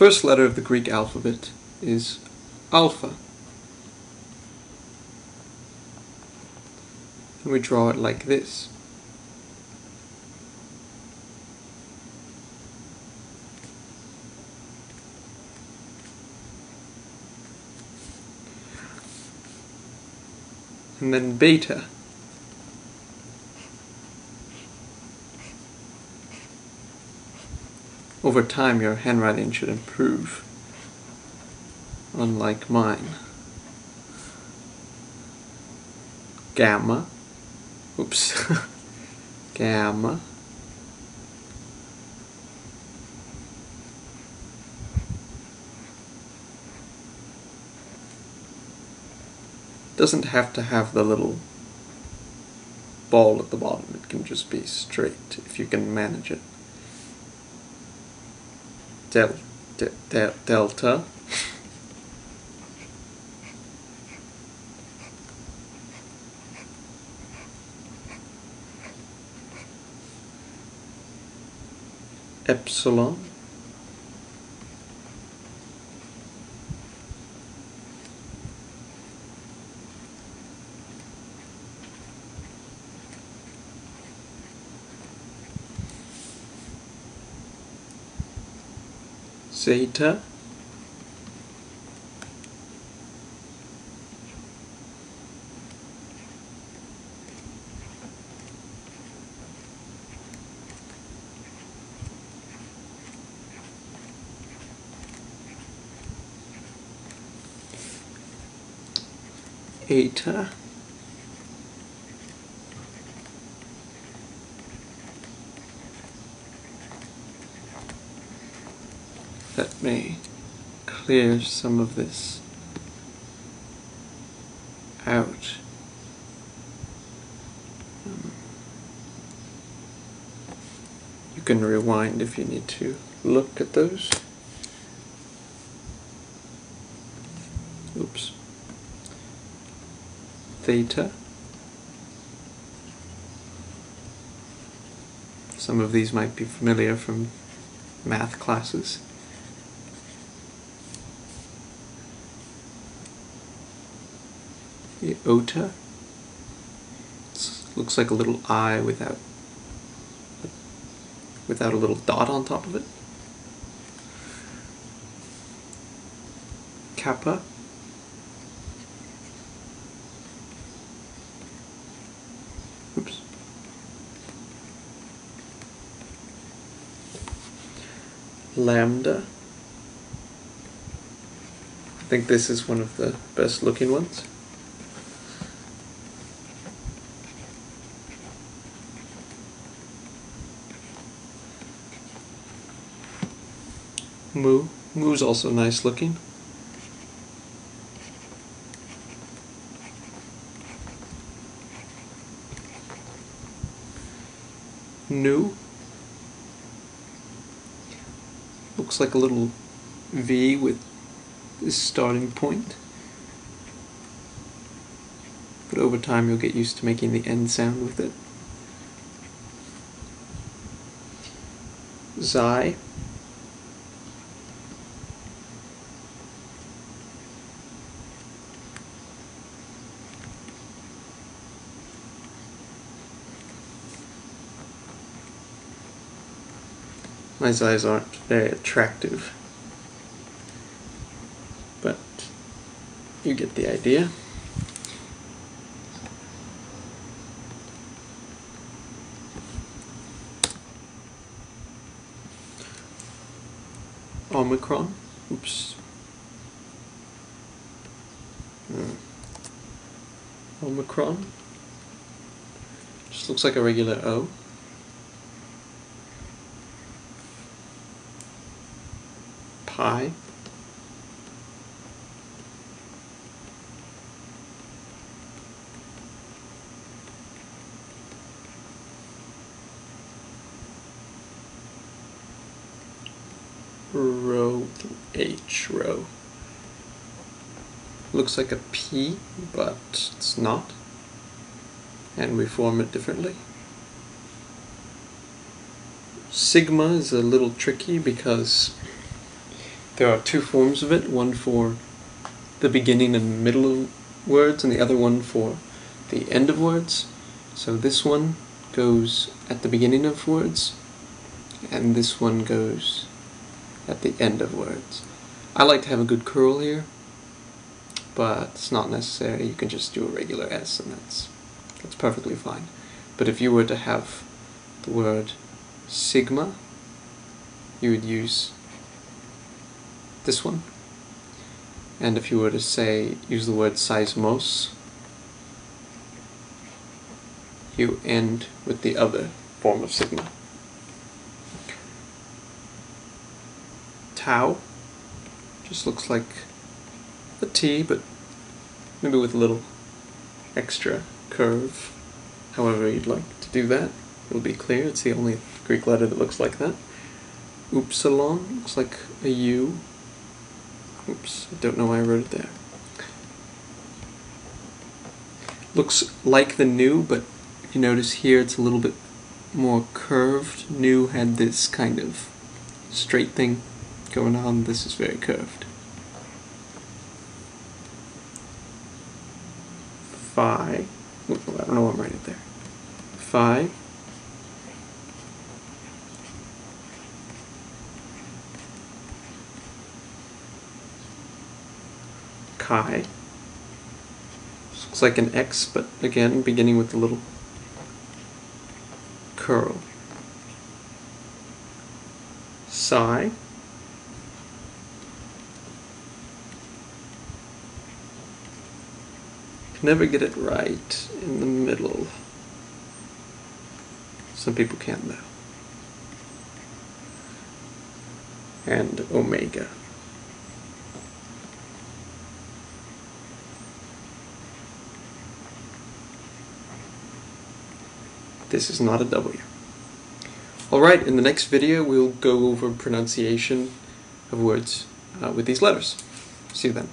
first letter of the Greek alphabet is alpha. And we draw it like this. And then beta. Over time your handwriting should improve, unlike mine. Gamma. Oops. Gamma. Doesn't have to have the little ball at the bottom, it can just be straight if you can manage it. Delta. Epsilon. Zeta. Eta. Let me clear some of this out. You can rewind if you need to look at those. Oops. Theta. Some of these might be familiar from math classes. Iota. Looks like a little eye without a little dot on top of it. Kappa. Oops. Lambda. I think this is one of the best looking ones. Mu. Mu's also nice looking. Nu. Looks like a little V with this starting point. But over time you'll get used to making the end sound with it. Xi. My X's aren't very attractive, but you get the idea. Omicron. Oops. Omicron. Just looks like a regular O. Pi. Rho, H, rho. Looks like a P, but it's not. And we form it differently. Sigma is a little tricky because There are two forms of it, one for the beginning and middle of words, and the other one for the end of words. So this one goes at the beginning of words, and this one goes at the end of words. I like to have a good curl here, but it's not necessary. You can just do a regular S, and that's perfectly fine. But if you were to have the word sigma, you would use this one. And if you were to use the word seismos, you end with the other form of sigma. Tau just looks like a T, but maybe with a little extra curve. However you'd like to do that, it'll be clear. It's the only Greek letter that looks like that. Upsilon looks like a U. Oops, I don't know why I wrote it there. Looks like the nu, but if you notice here it's a little bit more curved. Nu had this kind of straight thing going on. This is very curved. Phi. I don't know why I'm writing it there. Phi. Chi. This looks like an X, but again, beginning with a little curl. Psi. Can never get it right in the middle. Some people can though. And omega. This is not a W. Alright, in the next video we'll go over pronunciation of words with these letters. See you then.